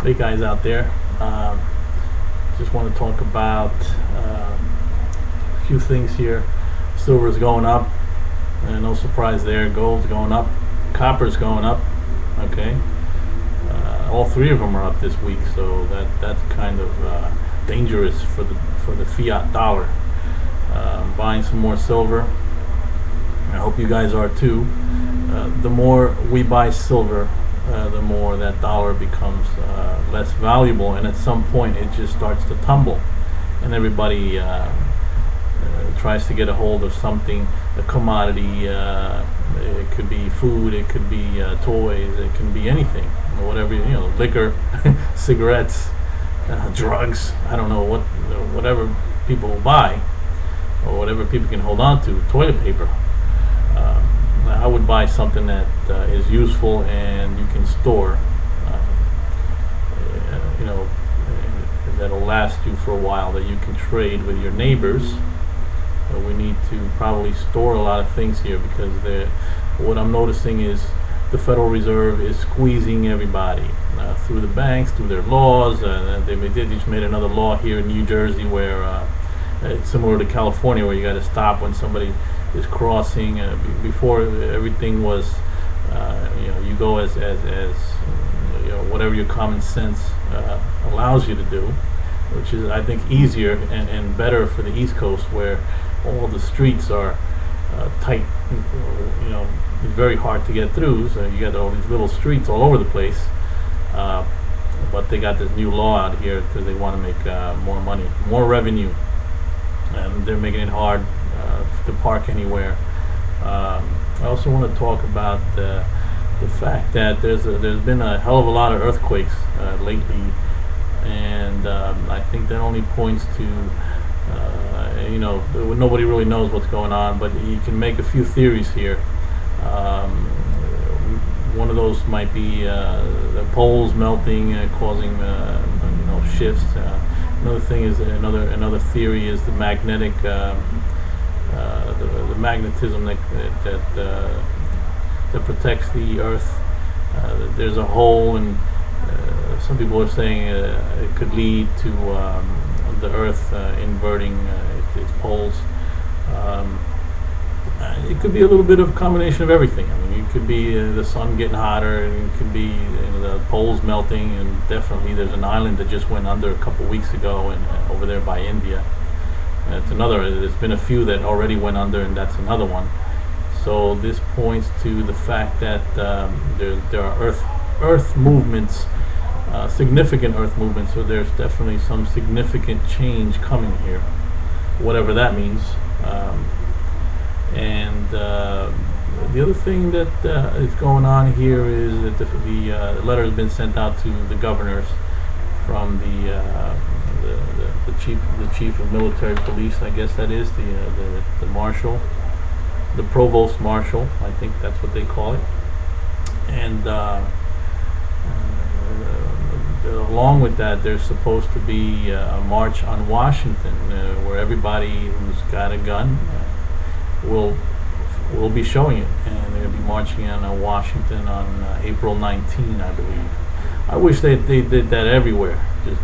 Hey guys out there, just want to talk about a few things here. Silver's going up, no surprise there. Gold's going up, copper's going up. Okay, all three of them are up this week, so that's kind of dangerous for the fiat dollar. I'm buying some more silver. I hope you guys are too. The more we buy silver, the more that dollar becomes less valuable, and at some point it just starts to tumble, and everybody tries to get a hold of something, a commodity. It could be food, it could be toys, it can be anything, or whatever, liquor, cigarettes, drugs. I don't know whatever people buy, or whatever people can hold on to, toilet paper. I would buy something that is useful and you can store, that'll last you for a while, that you can trade with your neighbors. We need to probably store a lot of things here, because what I'm noticing is the Federal Reserve is squeezing everybody through the banks, through their laws. They just made another law here in New Jersey where it's similar to California, where you got to stop when somebody is crossing. Before, everything was, you go as whatever your common sense allows you to do, which is, I think, easier and better for the East Coast, where all the streets are tight. It's very hard to get through. So you got all these little streets all over the place. But they got this new law out here because they want to make more money, more revenue, and they're making it hard to park anywhere. I also want to talk about the fact that there's been a hell of a lot of earthquakes lately, and I think that only points to nobody really knows what's going on, but you can make a few theories here. One of those might be the poles melting, causing shifts. Another thing is another theory is the magnetic. The magnetism that protects the Earth. There's a hole, and some people are saying it could lead to the Earth inverting its poles. It could be a little bit of a combination of everything. I mean, it could be the sun getting hotter, and it could be the poles melting, and definitely there's an island that just went under a couple weeks ago, and over there by India. It's another. There's been a few that already went under, and that's another one. So this points to the fact that there are Earth movements, significant Earth movements. So there's definitely some significant change coming here, whatever that means. And the other thing that is going on here is that the letter has been sent out to the governors from the chief of military police, I guess that is, the marshal, the provost marshal, I think that's what they call it. And along with that, there's supposed to be a march on Washington, where everybody who's got a gun will be showing it, and they're going to be marching on Washington on April 19, I believe. I wish they did that everywhere. Just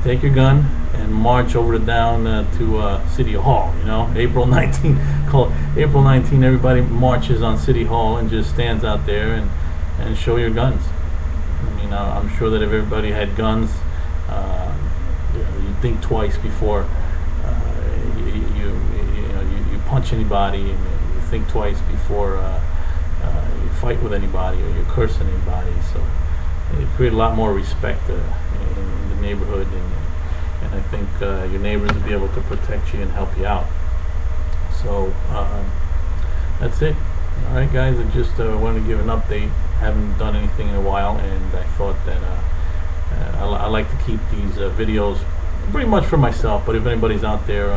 take your gun and march over down to City Hall. April 19. Call it April 19. Everybody marches on City Hall and just stands out there and show your guns. I mean, I'm sure that if everybody had guns, you'd think twice before you punch anybody, and you think twice before you fight with anybody or you curse at anybody. So it create a lot more respect in the neighborhood, and I think your neighbors will be able to protect you and help you out. So that's it. All right, guys, I just wanted to give an update. Haven't done anything in a while, and I thought that I like to keep these videos pretty much for myself, but if anybody's out there,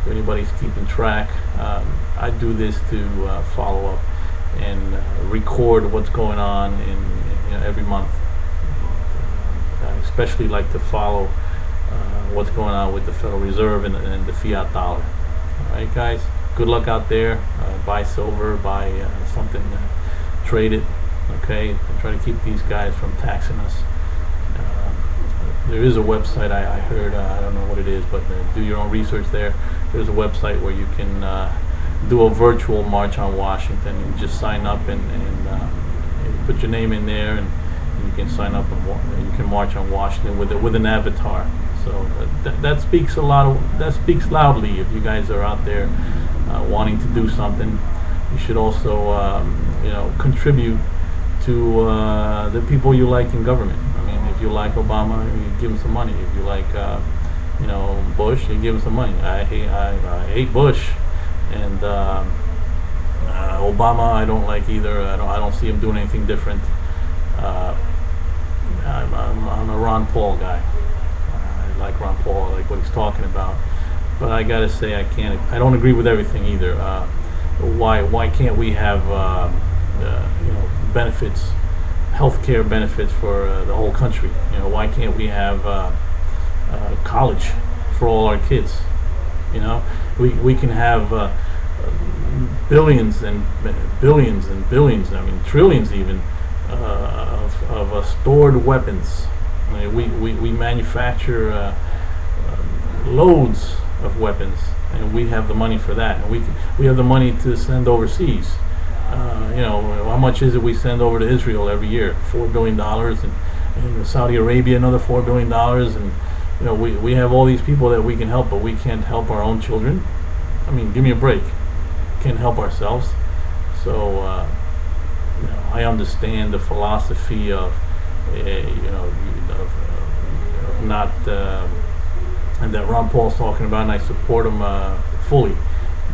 if anybody's keeping track, I do this to follow up and record what's going on in every month. I especially like to follow what's going on with the Federal Reserve and the fiat dollar. All right, guys, good luck out there. Buy silver, buy something, trade it. Okay, and try to keep these guys from taxing us. there is a website I heard, I don't know what it is, but do your own research there. There's a website where you can do a virtual March on Washington. You just sign up and put your name in there, and you can sign up and you can march on Washington with an avatar. So that speaks a lot. That speaks loudly. If you guys are out there wanting to do something, you should also contribute to the people you like in government. I mean, if you like Obama, you give him some money. If you like Bush, you give him some money. I hate Bush, and Obama I don't like either. I don't see him doing anything different. I'm a Ron Paul guy. I like Ron Paul. I like what he's talking about. But I gotta say, I don't agree with everything either. Why can't we have benefits, healthcare benefits for the whole country? Why can't we have college for all our kids? We can have billions and billions and billions. I mean, trillions even of stored weapons. I mean, we manufacture loads of weapons, and we have the money for that, and we have the money to send overseas. How much is it we send over to Israel every year? $4 billion, and Saudi Arabia another $4 billion, and we have all these people that we can help, but we can't help our own children. I mean, give me a break. Can't help ourselves. So I understand the philosophy of not and that Ron Paul's talking about, and I support him fully.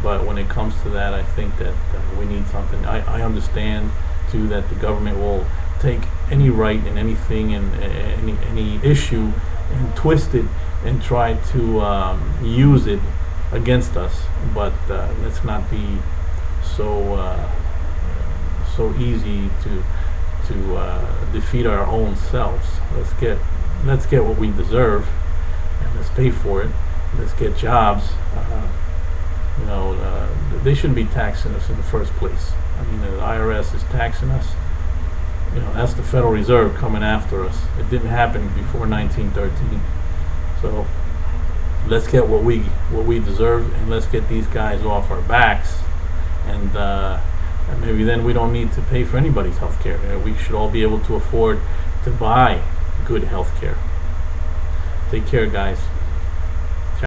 But when it comes to that, I think that we need something. I understand too that the government will take any right and anything and any issue and twist it and try to use it against us. But let's not be so easy to defeat our own selves. Let's get what we deserve, and let's pay for it. Let's get jobs. They shouldn't be taxing us in the first place. I mean, the IRS is taxing us. That's the Federal Reserve coming after us. It didn't happen before 1913. So let's get what we deserve, and let's get these guys off our backs, and maybe then we don't need to pay for anybody's health care. We should all be able to afford to buy good health care. Take care, guys.